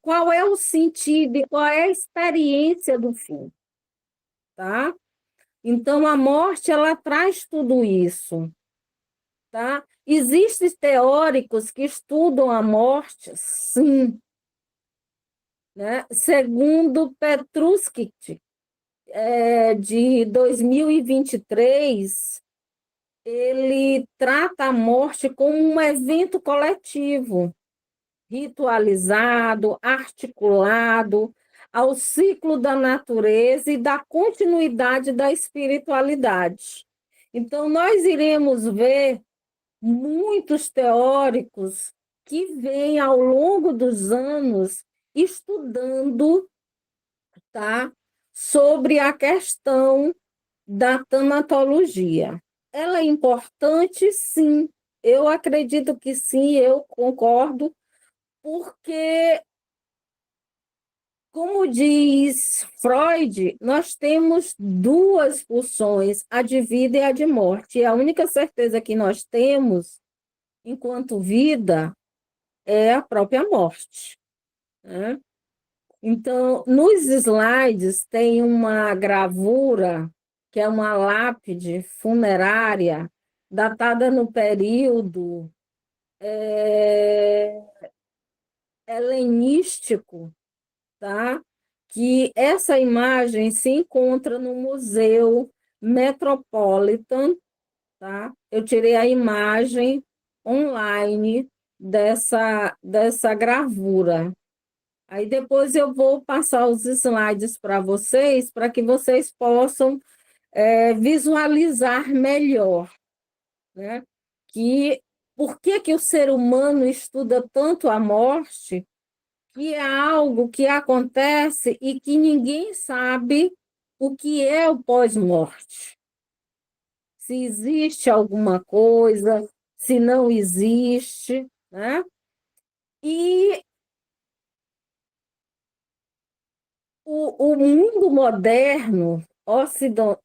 qual é o sentido e qual é a experiência do fim, tá? Então, a morte, ela traz tudo isso, tá? Existem teóricos que estudam a morte, sim, né? Segundo Petruskit, de 2023, ele trata a morte como um evento coletivo, ritualizado, articulado ao ciclo da natureza e da continuidade da espiritualidade. Então, nós iremos ver muitos teóricos que vêm ao longo dos anos estudando, tá, sobre a questão da tanatologia. Ela é importante, sim. Eu acredito que sim, eu concordo, porque, como diz Freud, nós temos duas pulsões, a de vida e a de morte. E a única certeza que nós temos, enquanto vida, é a própria morte, né? Então, nos slides tem uma gravura, que é uma lápide funerária, datada no período é, helenístico, tá? Que essa imagem se encontra no Museu Metropolitan, tá? Eu tirei a imagem online dessa gravura. Aí depois eu vou passar os slides para que vocês possam visualizar melhor, né? Que por que que o ser humano estuda tanto a morte, que é algo que acontece e que ninguém sabe o que é o pós-morte. Se existe alguma coisa, se não existe, né? E o mundo moderno,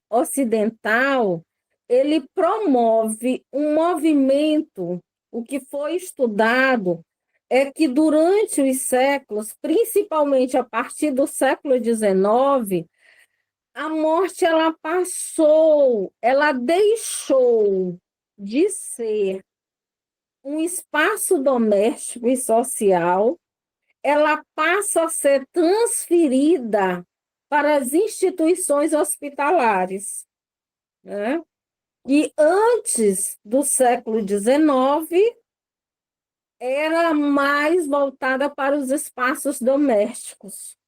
ocidental, ele promove um movimento. O que foi estudado é que durante os séculos, principalmente a partir do século XIX, a morte ela deixou de ser um espaço doméstico e social, ela passa a ser transferida para as instituições hospitalares, né? E antes do século XIX, era mais voltada para os espaços domésticos.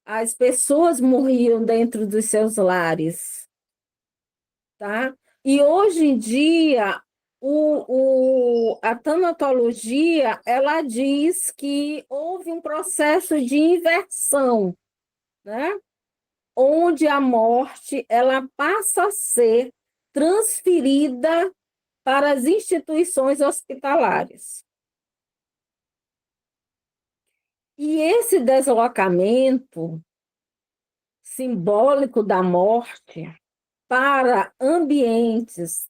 As pessoas morriam dentro dos seus lares, tá? E hoje em dia, a tanatologia, ela diz que houve um processo de inversão, né? Onde a morte ela passa a ser transferida para as instituições hospitalares. E esse deslocamento simbólico da morte para ambientes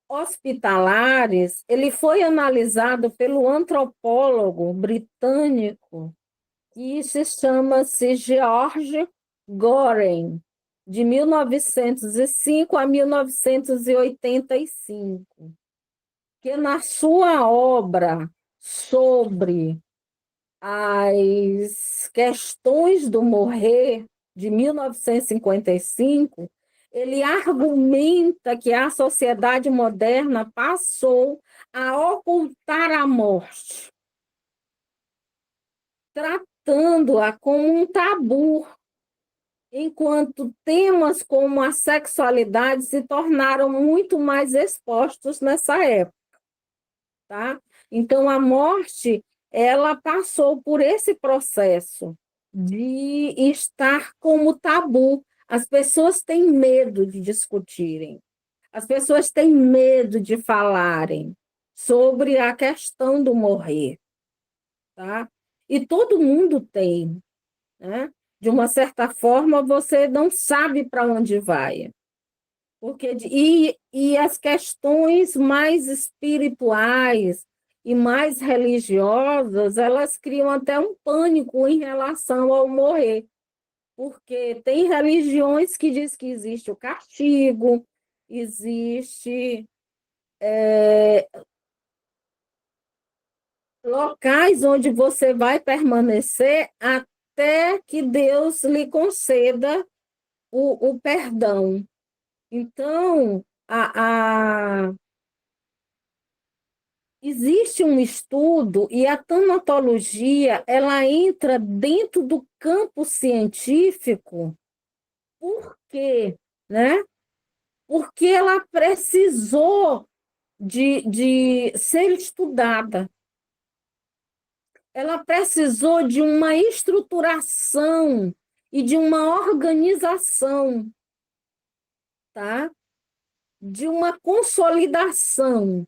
hospitalares, ele foi analisado pelo antropólogo britânico que se chama-se George Goren, de 1905 a 1985, que na sua obra sobre as questões do morrer, de 1955, ele argumenta que a sociedade moderna passou a ocultar a morte, tratando-a como um tabu, enquanto temas como a sexualidade se tornaram muito mais expostos nessa época, tá? Então, a morte, ela passou por esse processo de estar como tabu. As pessoas têm medo de discutirem, as pessoas têm medo de falarem sobre a questão do morrer, tá? E todo mundo tem, né? De uma certa forma, você não sabe para onde vai. E as questões mais espirituais e mais religiosas, elas criam até um pânico em relação ao morrer, porque tem religiões que diz que existe o castigo, existe locais onde você vai permanecer até que Deus lhe conceda o perdão. Então, existe um estudo e a tanatologia ela entra dentro do campo científico. Por quê? Né? Porque ela precisou de ser estudada. Ela precisou de uma estruturação e de uma organização, tá? De uma consolidação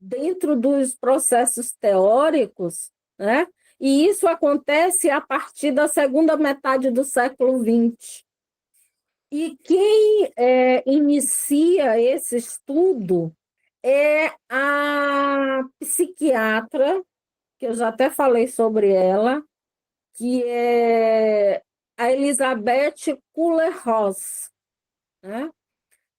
dentro dos processos teóricos, né? E isso acontece a partir da segunda metade do século XX. E quem inicia esse estudo é a psiquiatra, que eu já até falei sobre ela, que é a Elizabeth Kubler-Ross, né?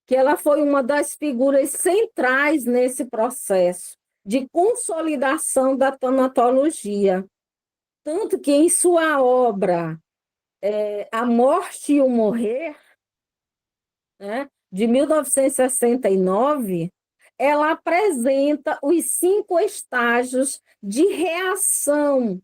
Que ela foi uma das figuras centrais nesse processo de consolidação da tanatologia. Tanto que em sua obra A Morte e o Morrer, né, de 1969, ela apresenta os 5 estágios de reação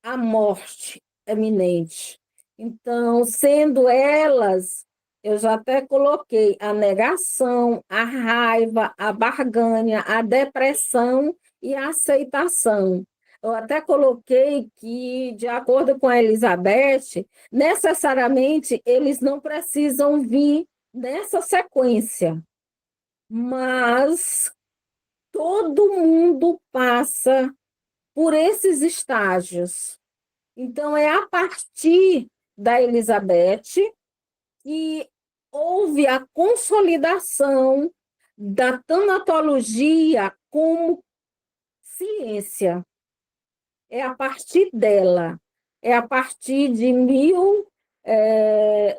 à morte eminente. Então, sendo elas, eu já até coloquei a negação, a raiva, a barganha, a depressão e a aceitação. Eu até coloquei que, de acordo com a Elizabeth, necessariamente eles não precisam vir nessa sequência, mas todo mundo passa por esses estágios. Então, é a partir da Elizabeth que houve a consolidação da tanatologia como ciência. É a partir dela, é a partir de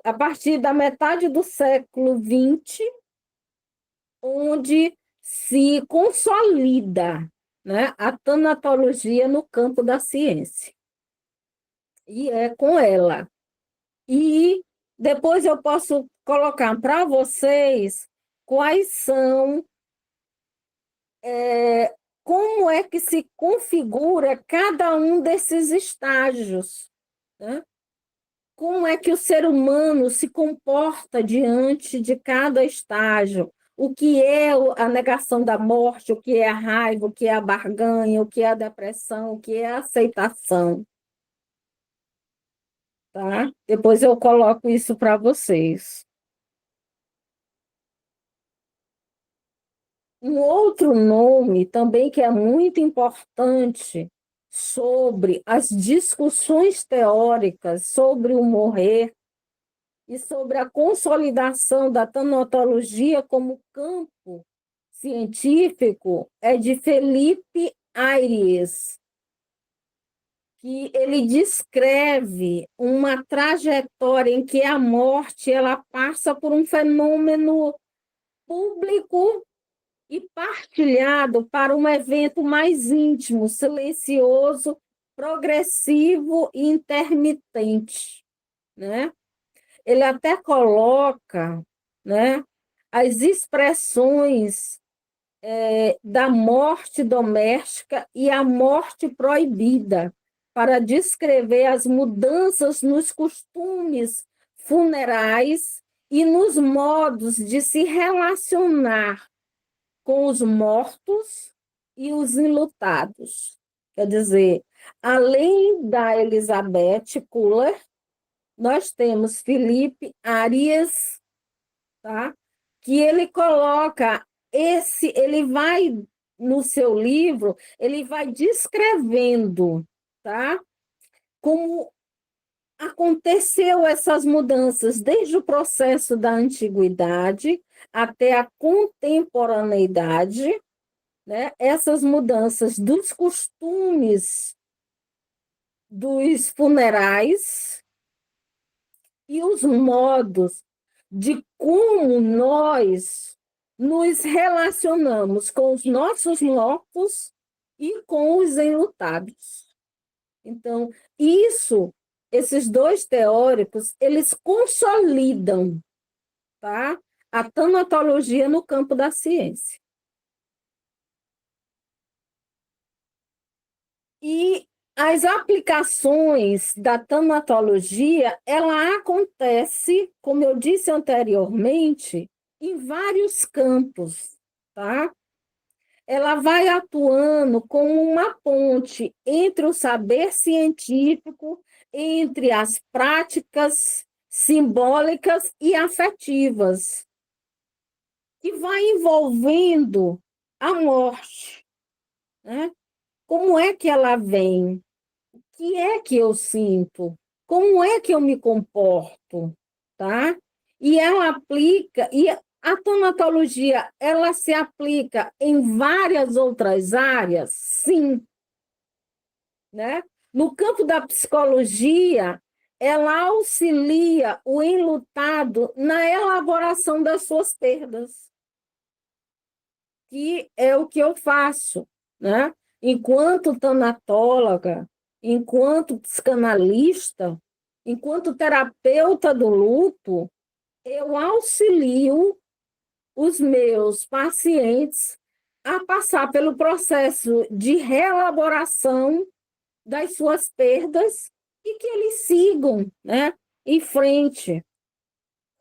a partir da metade do século XX, onde se consolida, né, a tanatologia no campo da ciência. E é com ela. E depois eu posso colocar para vocês quais são, como é que se configura cada um desses estágios, né? Como é que o ser humano se comporta diante de cada estágio? O que é a negação da morte, o que é a raiva, o que é a barganha, o que é a depressão, o que é a aceitação, tá? Depois eu coloco isso para vocês. Um outro nome também que é muito importante sobre as discussões teóricas sobre o morrer e sobre a consolidação da tanatologia como campo científico é de Felipe Ayres, que ele descreve uma trajetória em que a morte ela passa por um fenômeno público e partilhado para um evento mais íntimo, silencioso, progressivo e intermitente, né? Ele até coloca, né, as expressões da morte doméstica e a morte proibida para descrever as mudanças nos costumes funerais e nos modos de se relacionar com os mortos e os enlutados. Quer dizer, além da Elizabeth Kubler, nós temos Felipe Arias, tá? Que ele coloca ele vai no seu livro, ele vai descrevendo, tá? Como aconteceu essas mudanças desde o processo da antiguidade até a contemporaneidade, né? Essas mudanças dos costumes dos funerais e os modos de como nós nos relacionamos com os nossos mortos e com os enlutados. Então, esses dois teóricos, eles consolidam, tá, a tanatologia no campo da ciência. E as aplicações da tanatologia, ela acontece, como eu disse anteriormente, em vários campos, tá? Ela vai atuando como uma ponte entre o saber científico, entre as práticas simbólicas e afetivas, que vai envolvendo a morte, né? Como é que ela vem? O que é que eu sinto? Como é que eu me comporto? Tá? E ela aplica, e a tanatologia, ela se aplica em várias outras áreas? Sim, né? No campo da psicologia, ela auxilia o enlutado na elaboração das suas perdas, que é o que eu faço, né? Enquanto tanatóloga, enquanto psicanalista, enquanto terapeuta do luto, eu auxilio os meus pacientes a passar pelo processo de reelaboração das suas perdas e que eles sigam, né, em frente.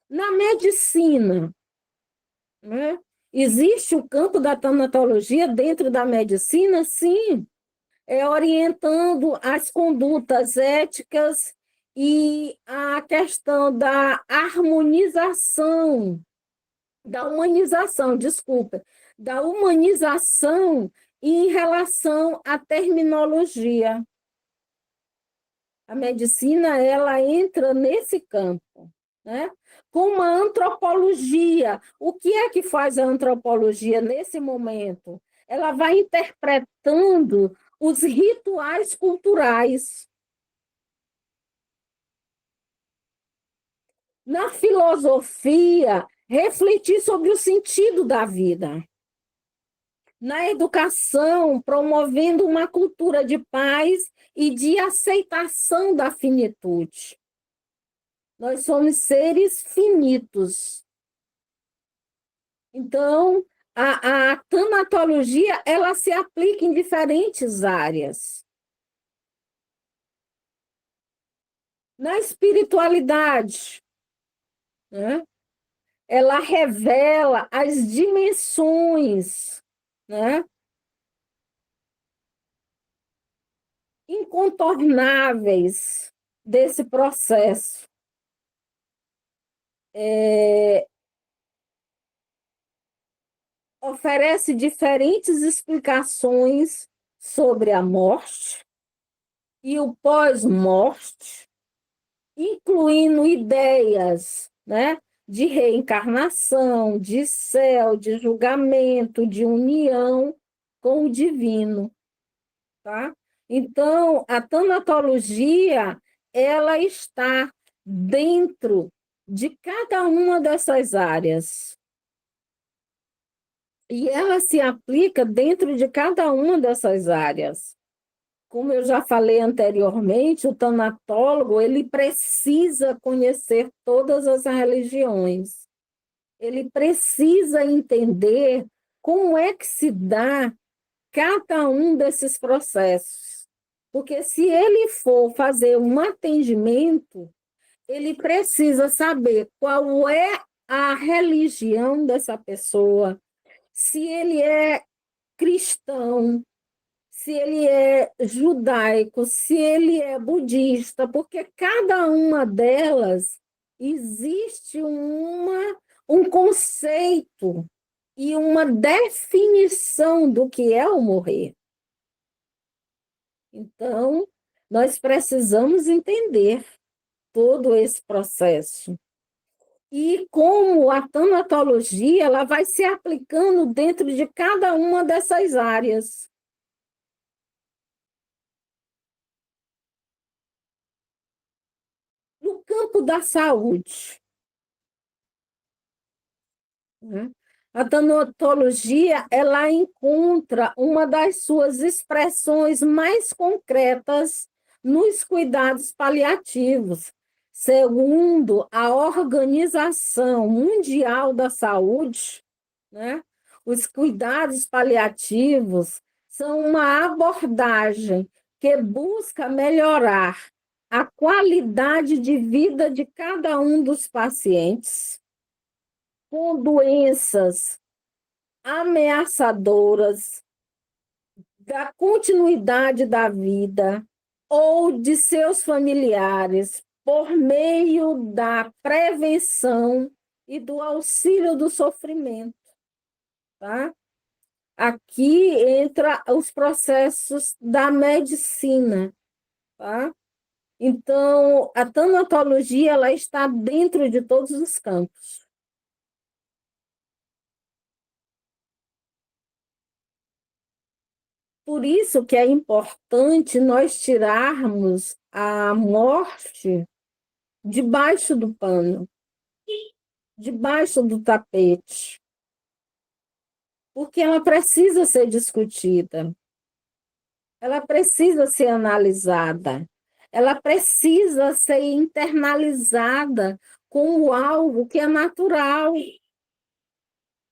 Na medicina, né, existe o campo da tanatologia dentro da medicina? Sim, orientando as condutas éticas e a questão da harmonização, da humanização, desculpa, da humanização em relação à terminologia. A medicina, ela entra nesse campo, né? Com a antropologia. O que é que faz a antropologia nesse momento? Ela vai interpretando os rituais culturais. Na filosofia, refletir sobre o sentido da vida. Na educação, promovendo uma cultura de paz e de aceitação da finitude. Nós somos seres finitos. Então, a tanatologia, ela se aplica em diferentes áreas. Na espiritualidade, né? Ela revela as dimensões, né, incontornáveis desse processo. Oferece diferentes explicações sobre a morte e o pós-morte, incluindo ideias, né, de reencarnação, de céu, de julgamento, de união com o divino, tá? Então, a tanatologia, ela está dentro de cada uma dessas áreas. E ela se aplica dentro de cada uma dessas áreas. Como eu já falei anteriormente, o tanatólogo, ele precisa conhecer todas as religiões. Ele precisa entender como é que se dá cada um desses processos. Porque se ele for fazer um atendimento, ele precisa saber qual é a religião dessa pessoa, se ele é cristão, se ele é judaico, se ele é budista, porque cada uma delas existe um conceito e uma definição do que é o morrer. Então, nós precisamos entender. todo esse processo. E como a tanatologia ela vai se aplicando dentro de cada uma dessas áreas. No campo da saúde, né? A tanatologia ela encontra uma das suas expressões mais concretas nos cuidados paliativos. Segundo a Organização Mundial da Saúde, né, os cuidados paliativos são uma abordagem que busca melhorar a qualidade de vida de cada um dos pacientes com doenças ameaçadoras da continuidade da vida ou de seus familiares por meio da prevenção e do auxílio do sofrimento, tá? Aqui entra os processos da medicina, tá? Então, a tanatologia ela está dentro de todos os campos. Por isso que é importante nós tirarmos a morte debaixo do pano, debaixo do tapete, porque ela precisa ser discutida, ela precisa ser analisada, ela precisa ser internalizada como algo que é natural.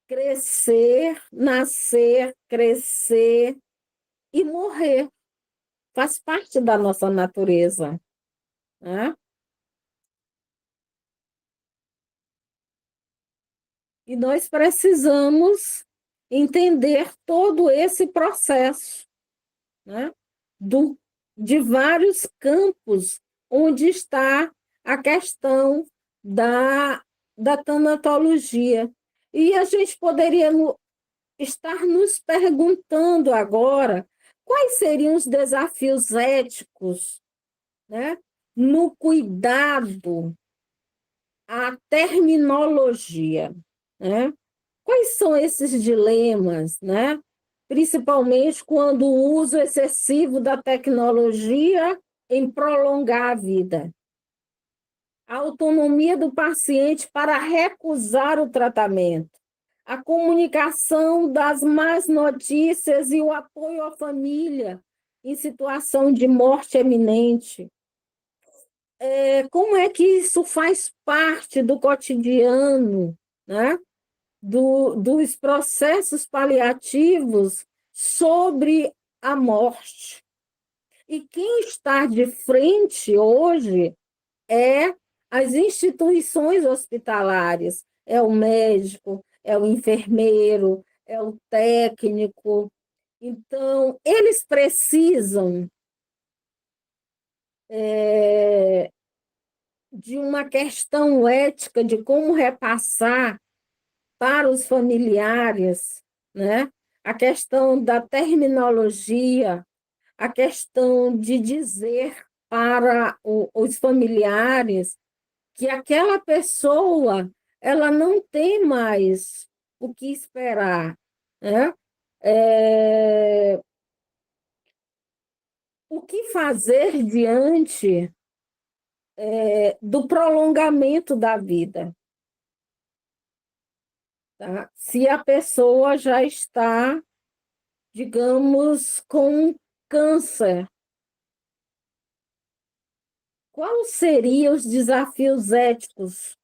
Crescer, nascer, crescer e morrer. Faz parte da nossa natureza, né? E nós precisamos entender todo esse processo, né? De vários campos onde está a questão da tanatologia. E a gente poderia estar nos perguntando agora quais seriam os desafios éticos, né, no cuidado à terminologia, né? Quais são esses dilemas, né? Principalmente quando o uso excessivo da tecnologia em prolongar a vida. A autonomia do paciente para recusar o tratamento. A comunicação das más notícias e o apoio à família em situação de morte eminente. Como é que isso faz parte do cotidiano, né? Dos processos paliativos sobre a morte. E quem está de frente hoje é as instituições hospitalares, é o médico, é o enfermeiro, é o técnico. Então, eles precisam de uma questão ética de como repassar para os familiares, né? A questão da terminologia, a questão de dizer para os familiares que aquela pessoa ela não tem mais o que esperar, né? O que fazer diante do prolongamento da vida, tá? Se a pessoa já está, digamos, com câncer, quais seriam os desafios éticos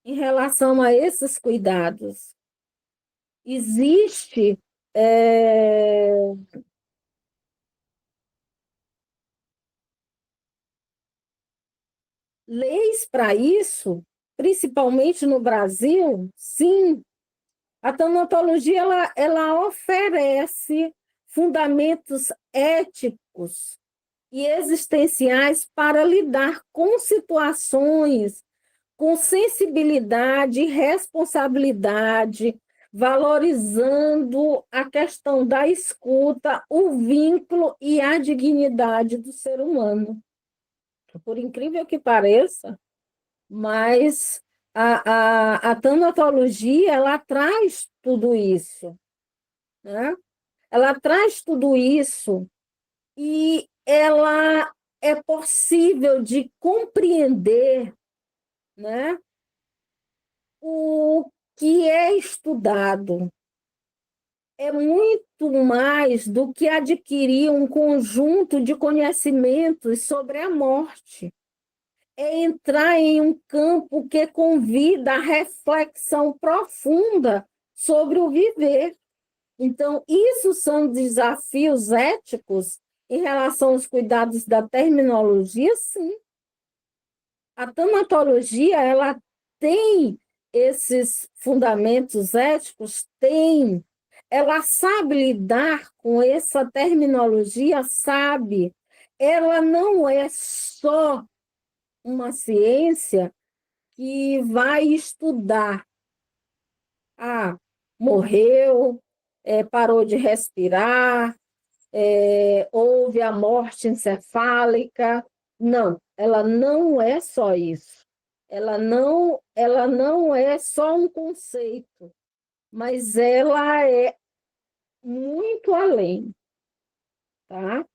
em relação a esses cuidados? Existe leis para isso, principalmente no Brasil? Sim, a tanatologia ela oferece fundamentos éticos e existenciais para lidar com situações com sensibilidade e responsabilidade, valorizando a questão da escuta, o vínculo e a dignidade do ser humano. por incrível que pareça, mas a tanatologia, ela traz tudo isso, né? Ela traz tudo isso e ela é possível de compreender, né, o que é estudado. É muito mais do que adquirir um conjunto de conhecimentos sobre a morte. É entrar em um campo que convida a reflexão profunda sobre o viver. Então, isso são desafios éticos em relação aos cuidados da terminologia, sim. A tanatologia, ela tem esses fundamentos éticos? Tem. Ela sabe lidar com essa terminologia? Sabe. Ela não é só uma ciência que vai estudar. Ah, morreu, parou de respirar, houve a morte encefálica. Não, ela não é só isso. Ela não é só um conceito, mas ela é muito além, tá?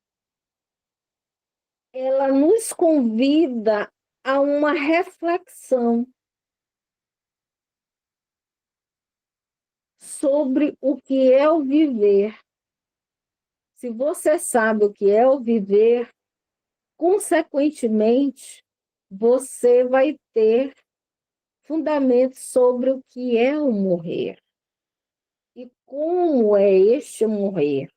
Ela nos convida a uma reflexão sobre o que é o viver. Se você sabe o que é o viver, consequentemente, você vai ter fundamentos sobre o que é o morrer e como é este morrer.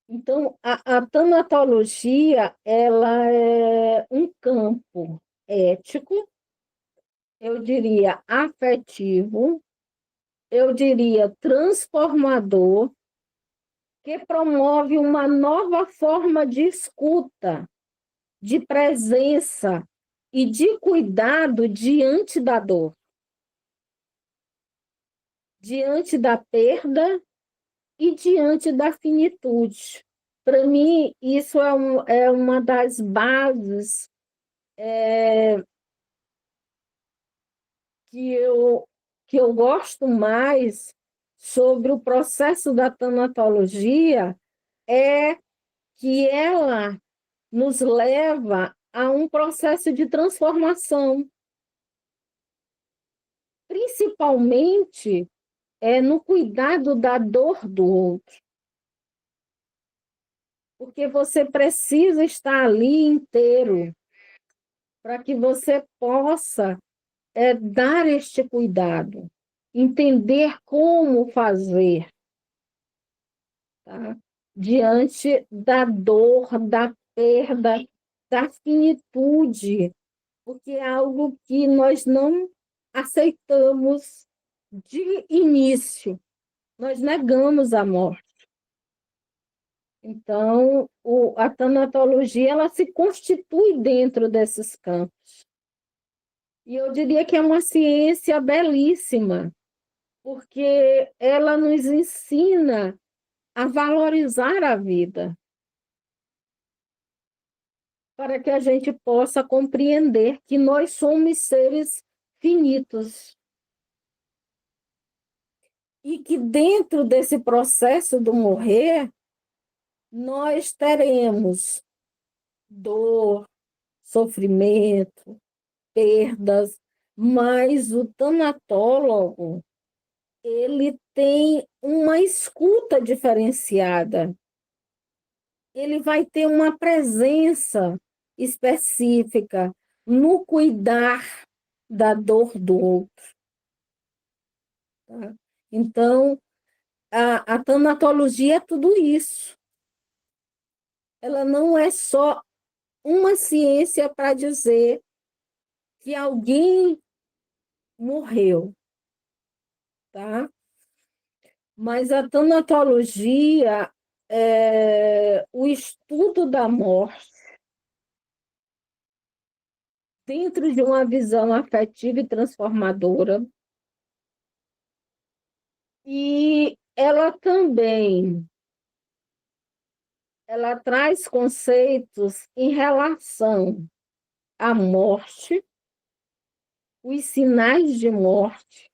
Então, a tanatologia, ela é um campo ético, eu diria afetivo, eu diria transformador, que promove uma nova forma de escuta, de presença e de cuidado diante da dor, diante da perda e diante da finitude. Para mim, isso é uma das bases que eu gosto mais sobre o processo da tanatologia, é que ela nos leva a um processo de transformação, principalmente no cuidado da dor do outro, porque você precisa estar ali inteiro para que você possa dar este cuidado, entender como fazer, tá? Diante da dor, da perda, da finitude, porque é algo que nós não aceitamos de início, nós negamos a morte. Então, a tanatologia, ela se constitui dentro desses campos. E eu diria que é uma ciência belíssima, porque ela nos ensina a valorizar a vida, para que a gente possa compreender que nós somos seres finitos e que dentro desse processo do morrer, nós teremos dor, sofrimento, perdas, mas o tanatólogo, ele tem uma escuta diferenciada. Ele vai ter uma presença específica no cuidar da dor do outro. Tá? Então, a tanatologia é tudo isso. Ela não é só uma ciência para dizer que alguém morreu, tá? Mas a tanatologia é o estudo da morte dentro de uma visão afetiva e transformadora, e ela também ela traz conceitos em relação à morte, os sinais de morte,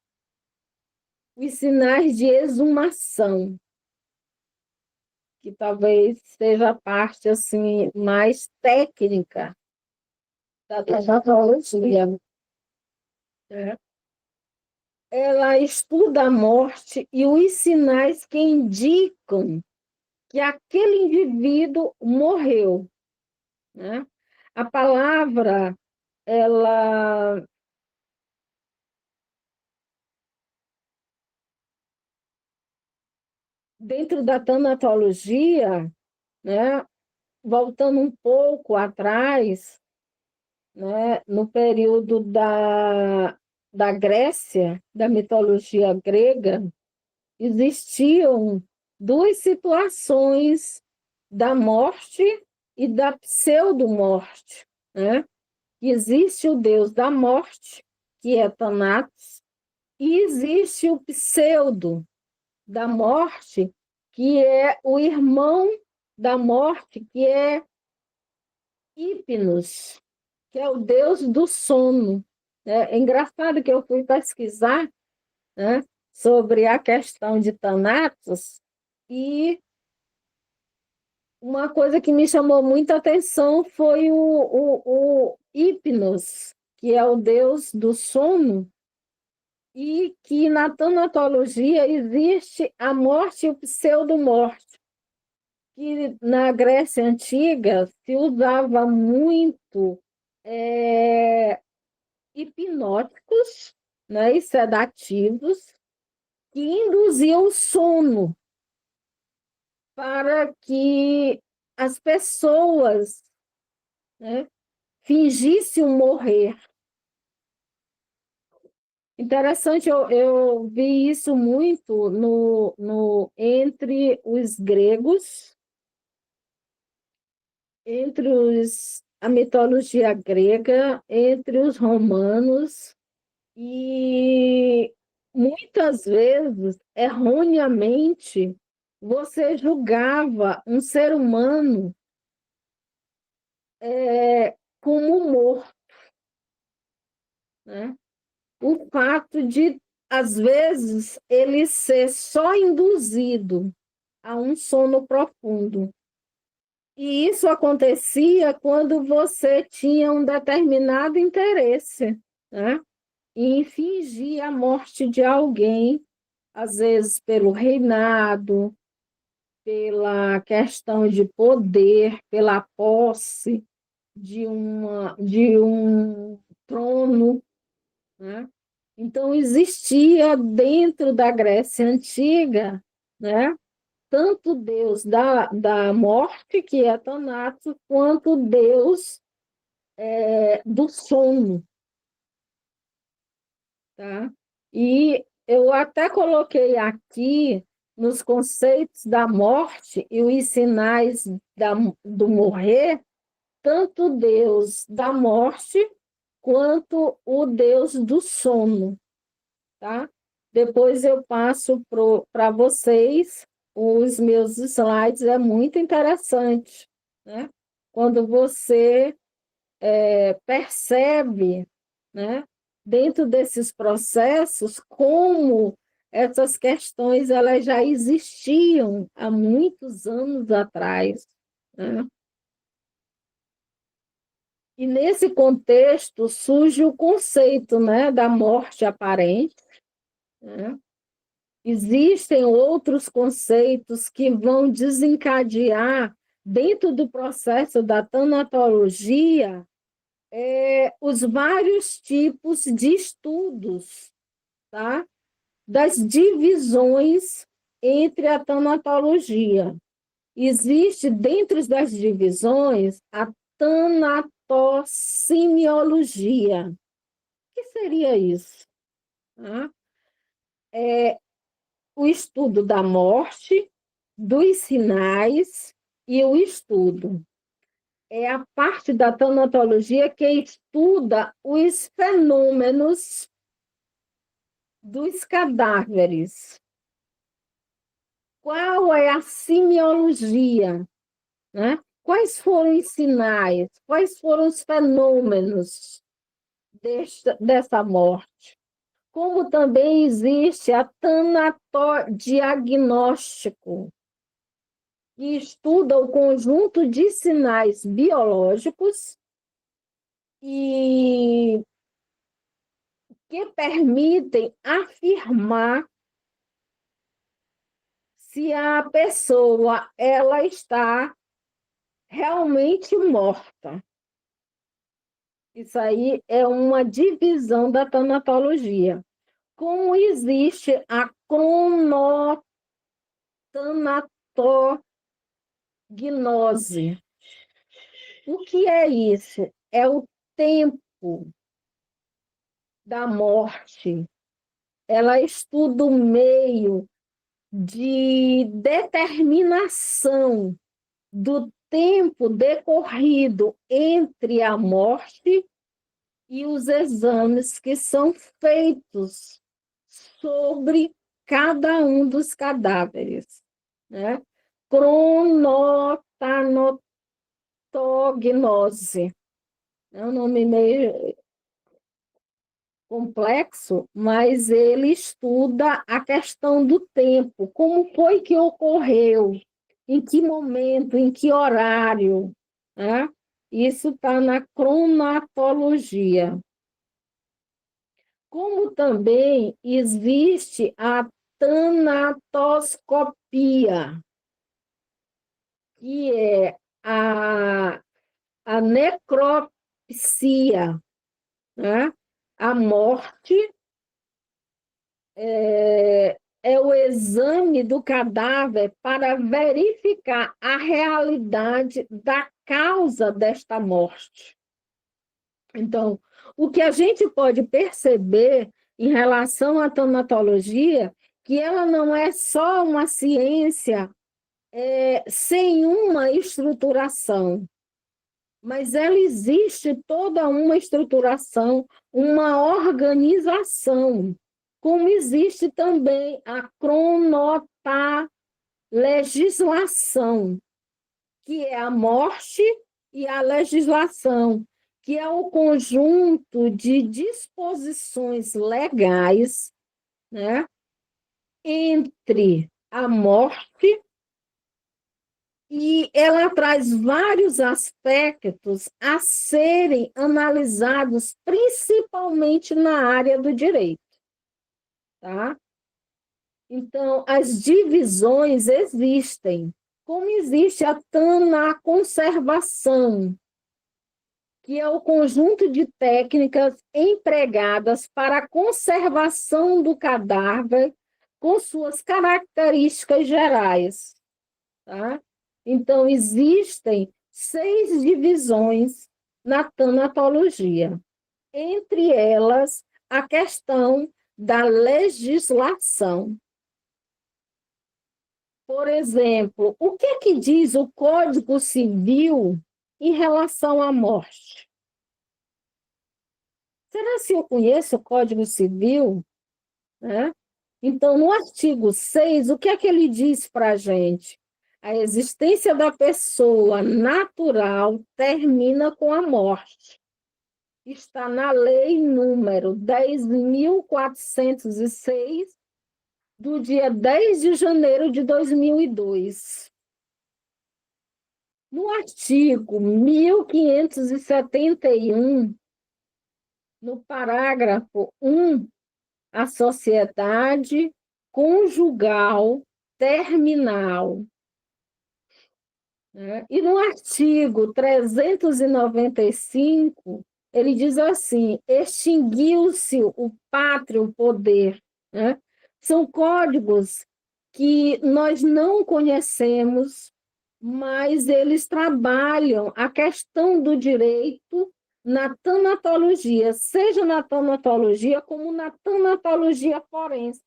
os sinais de exumação, que talvez seja a parte assim mais técnica da tanatologia, né? Ela estuda a morte e os sinais que indicam que aquele indivíduo morreu, né? A palavra, ela dentro da tanatologia, né? Voltando um pouco atrás, né? No período da Grécia, da mitologia grega, existiam duas situações da morte e da pseudo-morte, né? Existe o deus da morte, que é Thanatos, e existe o pseudo da morte, que é o irmão da morte, que é Hipnos, que é o deus do sono. É engraçado que eu fui pesquisar, né, sobre a questão de Thanatos, e uma coisa que me chamou muita atenção foi o Hipnos, que é o deus do sono, e que na tanatologia existe a morte e o pseudo-morte, que na Grécia Antiga se usava muito hipnóticos, né, e sedativos, que induziam o sono para que as pessoas, né, fingissem morrer. Interessante, eu vi isso muito entre os gregos, a mitologia grega, entre os romanos, e muitas vezes, erroneamente, você julgava um ser humano como morto, né? O fato de, às vezes, ele ser só induzido a um sono profundo. E isso acontecia quando você tinha um determinado interesse, né? Em fingir a morte de alguém, às vezes pelo reinado, pela questão de poder, pela posse de um trono, né? Então, existia dentro da Grécia Antiga, né, tanto o deus da morte, que é Thanatos, quanto o deus do sono. Tá? E eu até coloquei aqui nos conceitos da morte e os sinais do morrer, tanto o deus da morte quanto o deus do sono. Tá? Depois eu passo para vocês os meus slides, é muito interessante, né? Quando você percebe, né, dentro desses processos, como essas questões elas já existiam há muitos anos atrás, né? E nesse contexto surge o conceito, né, da morte aparente, né? Existem outros conceitos que vão desencadear, dentro do processo da tanatologia, os vários tipos de estudos, tá? Das divisões entre a tanatologia. Existe, dentro das divisões, a tanatossemiologia. O que seria isso? Tá? O estudo da morte, dos sinais e o estudo. É a parte da tanatologia que estuda os fenômenos dos cadáveres. Qual é a semiologia? né? Quais foram os sinais, quais foram os fenômenos dessa morte? Como também existe a tanatodiagnóstico, que estuda o conjunto de sinais biológicos e que permitem afirmar se a pessoa ela está realmente morta. Isso aí é uma divisão da tanatologia. Como existe a cronotanatognose. O que é isso? É o tempo da morte. Ela estuda o meio de determinação do tempo decorrido entre a morte e os exames que são feitos sobre cada um dos cadáveres, né? Cronotanatognose. É um nome meio complexo, mas ele estuda a questão do tempo, como foi que ocorreu, em que momento, em que horário, né? Isso está na cronatologia. Como também existe a tanatoscopia, que é a necropsia, né? A morte é o exame do cadáver para verificar a realidade da causa desta morte. Então, o que a gente pode perceber em relação à tanatologia, que ela não é só uma ciência sem uma estruturação, mas ela existe toda uma estruturação, uma organização, como existe também a cronolegislação, que é a morte e a legislação, que é o conjunto de disposições legais, né, entre a morte, e ela traz vários aspectos a serem analisados, principalmente na área do direito, tá? Então, as divisões existem, como existe a tanaconservação, que é o conjunto de técnicas empregadas para a conservação do cadáver com suas características gerais, tá? Então, existem 6 divisões na tanatologia, entre elas a questão da legislação. Por exemplo, o que é que diz o Código Civil em relação à morte? Será que eu conheço o Código Civil? Né? Então, no artigo 6, o que é que ele diz para a gente? A existência da pessoa natural termina com a morte. Está na lei número 10.406, do dia 10 de janeiro de 2002. No artigo 1571, no parágrafo 1, a sociedade conjugal terminal, né? E no artigo 395, ele diz assim: extinguiu-se o pátrio poder, né? São códigos que nós não conhecemos, mas eles trabalham a questão do direito na tanatologia, seja na tanatologia como na tanatologia forense,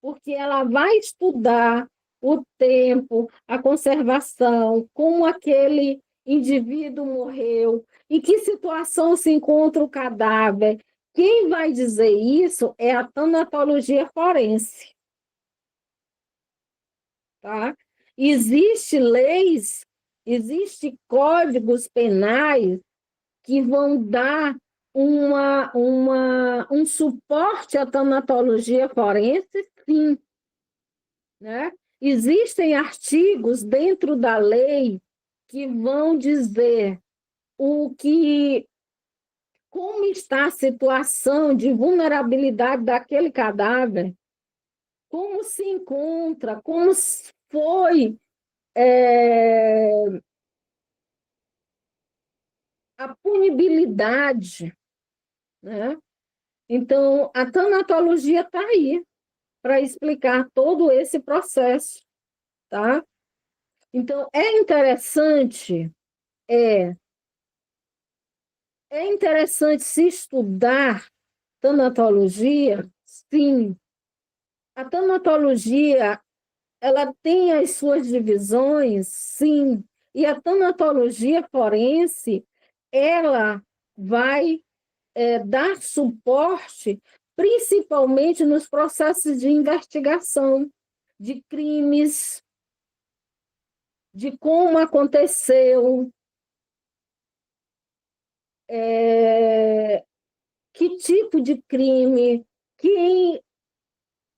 porque ela vai estudar o tempo, a conservação, como aquele indivíduo morreu, em que situação se encontra o cadáver. Quem vai dizer isso é a tanatologia forense, tá? Existem leis, existem códigos penais que vão dar um suporte à tanatologia forense, sim, né? Existem artigos dentro da lei que vão dizer como está a situação de vulnerabilidade daquele cadáver, como se encontra, como foi a punibilidade, né? Então, a tanatologia está aí para explicar todo esse processo, tá? Então, é, é interessante se estudar tanatologia, sim. A tanatologia, ela tem as suas divisões, sim, e a tanatologia forense, ela vai dar suporte principalmente nos processos de investigação de crimes, de como aconteceu, que tipo de crime,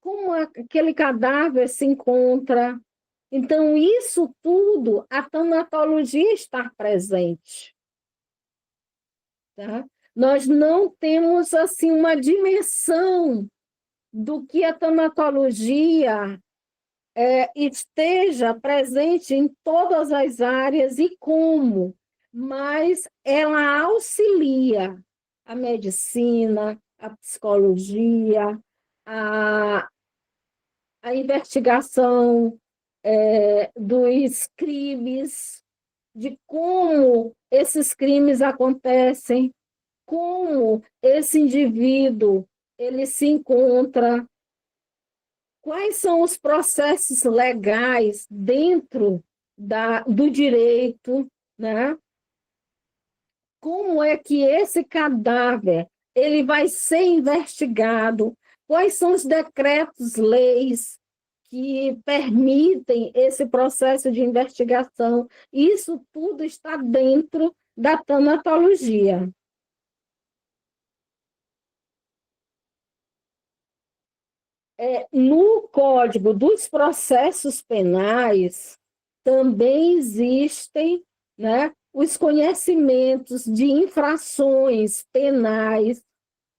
como aquele cadáver se encontra. Então, isso tudo, a tanatologia está presente. Tá? Nós não temos assim uma dimensão do que a tanatologia esteja presente em todas as áreas e como, mas ela auxilia a medicina, a psicologia, a, a investigação dos crimes, de como esses crimes acontecem, como esse indivíduo ele se encontra, quais são os processos legais dentro do direito, né? Como é que esse cadáver ele vai ser investigado? Quais são os decretos, leis que permitem esse processo de investigação? Isso tudo está dentro da tanatologia. No Código dos Processos Penais, também existem, né, os conhecimentos de infrações penais,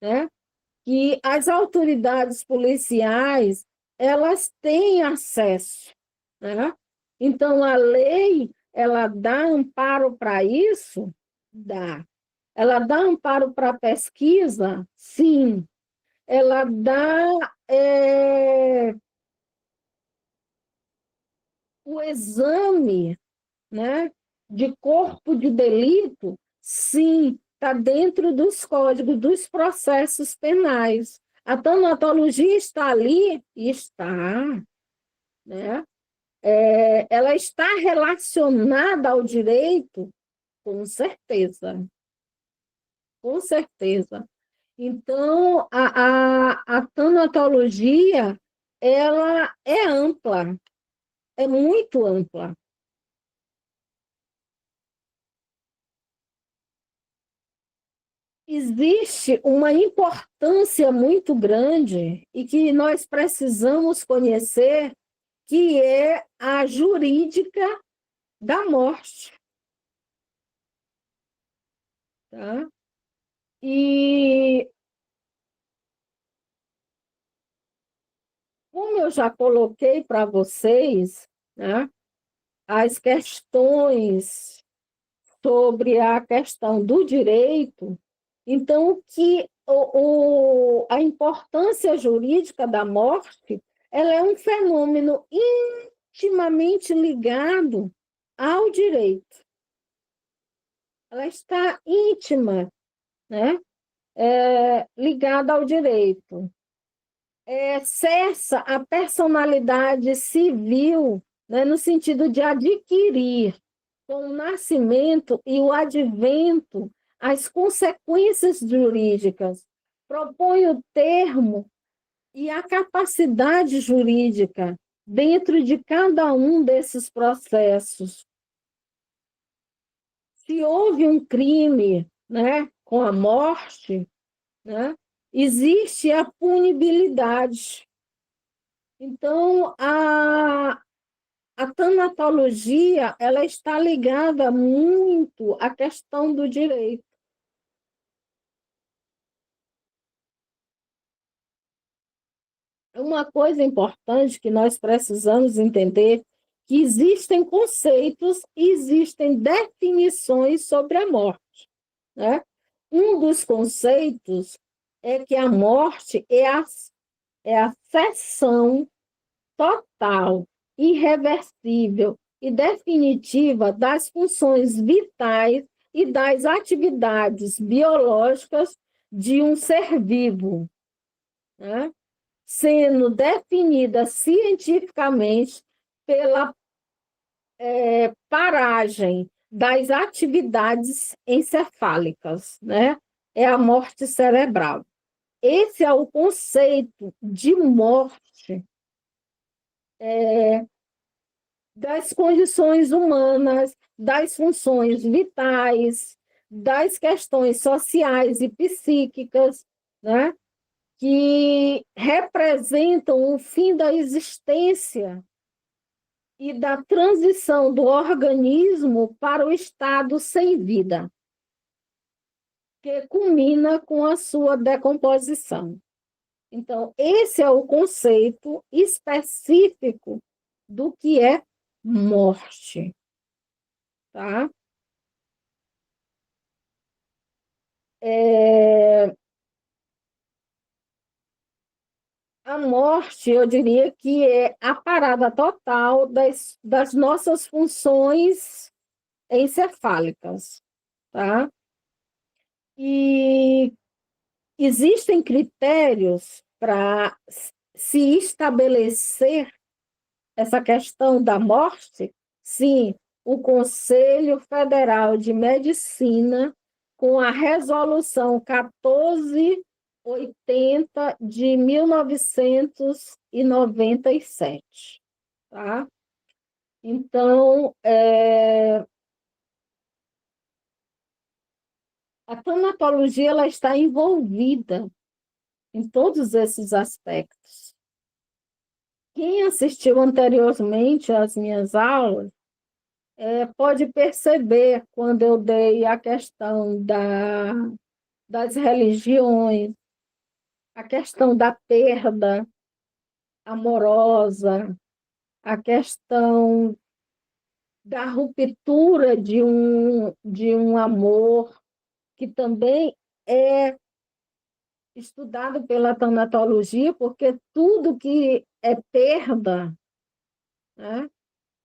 né, que as autoridades policiais elas têm acesso, né? Então, a lei, ela dá amparo para isso? Dá. Ela dá amparo para pesquisa? Sim. Ela dá o exame, né, de corpo de delito, sim, está dentro dos códigos dos processos penais. A tanatologia está ali? Está, né? Ela está relacionada ao direito? Com certeza, com certeza. Então, a tanatologia, ela é ampla, é muito ampla. Existe uma importância muito grande e que nós precisamos conhecer, que é a jurídica da morte. Tá? E, como eu já coloquei para vocês, né, as questões sobre a questão do direito, então, a importância jurídica da morte, ela é um fenômeno intimamente ligado ao direito. Ela está íntima, né? Ligada ao direito. Cessa a personalidade civil, né, no sentido de adquirir, com o nascimento e o advento, as consequências jurídicas. Propõe o termo e a capacidade jurídica dentro de cada um desses processos. Se houve um crime, né, com a morte, né, existe a punibilidade. Então, a tanatologia ela está ligada muito à questão do direito. Uma coisa importante que nós precisamos entender que existem conceitos, existem definições sobre a morte, né? Um dos conceitos é que a morte é a cessão total, irreversível e definitiva das funções vitais e das atividades biológicas de um ser vivo, né? Sendo definida cientificamente pela paragem das atividades encefálicas, né? É a morte cerebral. Esse é o conceito de morte das condições humanas, das funções vitais, das questões sociais e psíquicas, né? Que representam o fim da existência e da transição do organismo para o estado sem vida, que culmina com a sua decomposição. Então, esse é o conceito específico do que é morte, tá? A morte, eu diria que é a parada total das nossas funções encefálicas, tá? E existem critérios para se estabelecer essa questão da morte? Sim, o Conselho Federal de Medicina, com a Resolução 1480 de 1997, tá? Então, a tanatologia ela está envolvida em todos esses aspectos. Quem assistiu anteriormente às minhas aulas pode perceber quando eu dei a questão das religiões, a questão da perda amorosa, a questão da ruptura de um amor, que também é estudado pela tanatologia, porque tudo que é perda, né,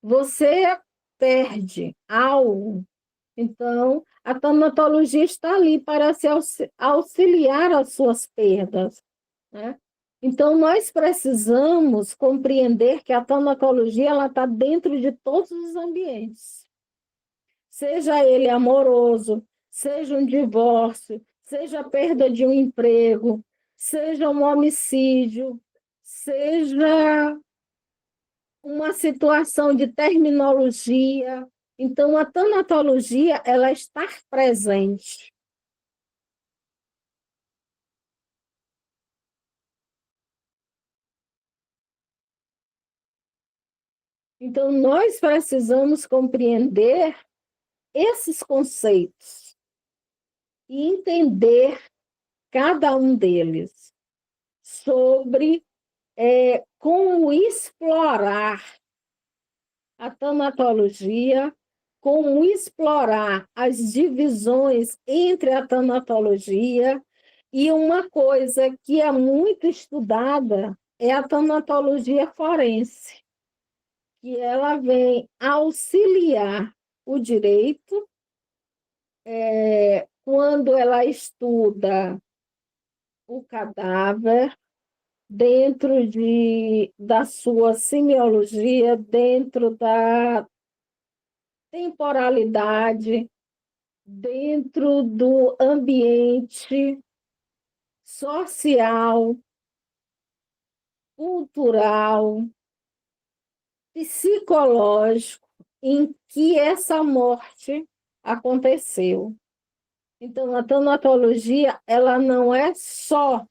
você perde algo. Então, a tanatologia está ali para se auxiliar às suas perdas, né? Então, nós precisamos compreender que a tanatologia ela está dentro de todos os ambientes, seja ele amoroso, seja um divórcio, seja a perda de um emprego, seja um homicídio, seja uma situação de terminologia. Então, a tanatologia, ela está presente. Então, nós precisamos compreender esses conceitos e entender cada um deles sobre como explorar a tanatologia, como explorar as divisões entre a tanatologia, e uma coisa que é muito estudada é a tanatologia forense, que ela vem auxiliar o direito quando ela estuda o cadáver dentro da sua semiologia, dentro da temporalidade, dentro do ambiente social, cultural, psicológico em que essa morte aconteceu. Então, a tanatologia, ela não é só,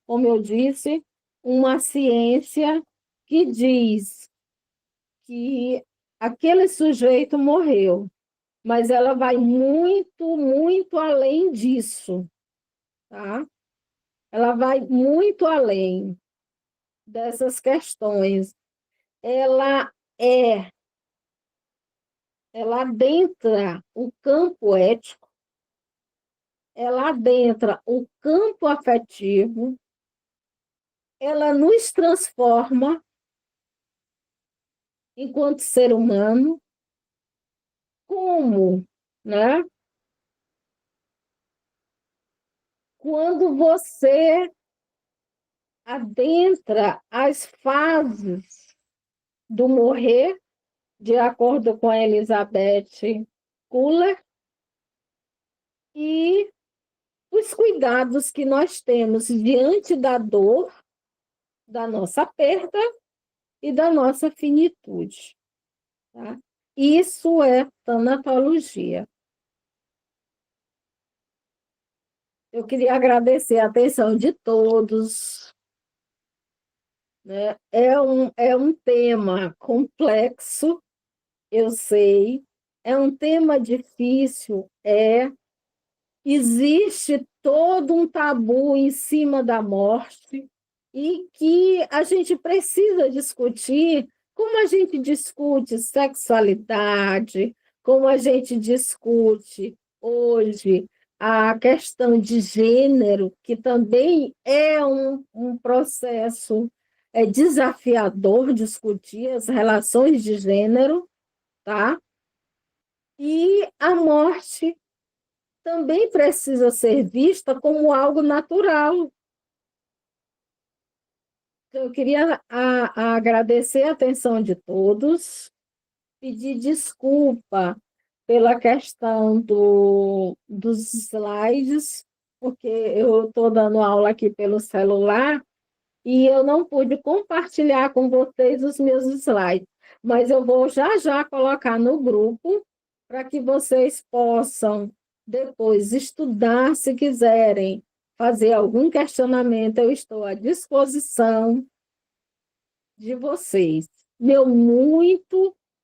como eu disse, uma ciência que diz que aquele sujeito morreu, mas ela vai muito, muito além disso, tá? Ela vai muito além dessas questões. Ela é, ela adentra o campo ético, ela adentra o campo afetivo, ela nos transforma enquanto ser humano, como, né? Quando você adentra as fases do morrer, de acordo com a Elizabeth Kuller, e os cuidados que nós temos diante da dor, da nossa perda e da nossa finitude. Tá? Isso é tanatologia. Eu queria agradecer a atenção de todos. Né? É um tema complexo, eu sei, é um tema difícil, existe todo um tabu em cima da morte e que a gente precisa discutir como a gente discute sexualidade, como a gente discute hoje a questão de gênero, que também é um processo desafiador discutir as relações de gênero, tá? E a morte também precisa ser vista como algo natural. Eu queria agradecer a atenção de todos, pedir desculpa pela questão dos slides, porque eu estou dando aula aqui pelo celular e eu não pude compartilhar com vocês os meus slides, mas eu vou já já colocar no grupo para que vocês possam depois estudar, se quiserem fazer algum questionamento, eu estou à disposição de vocês. Meu muito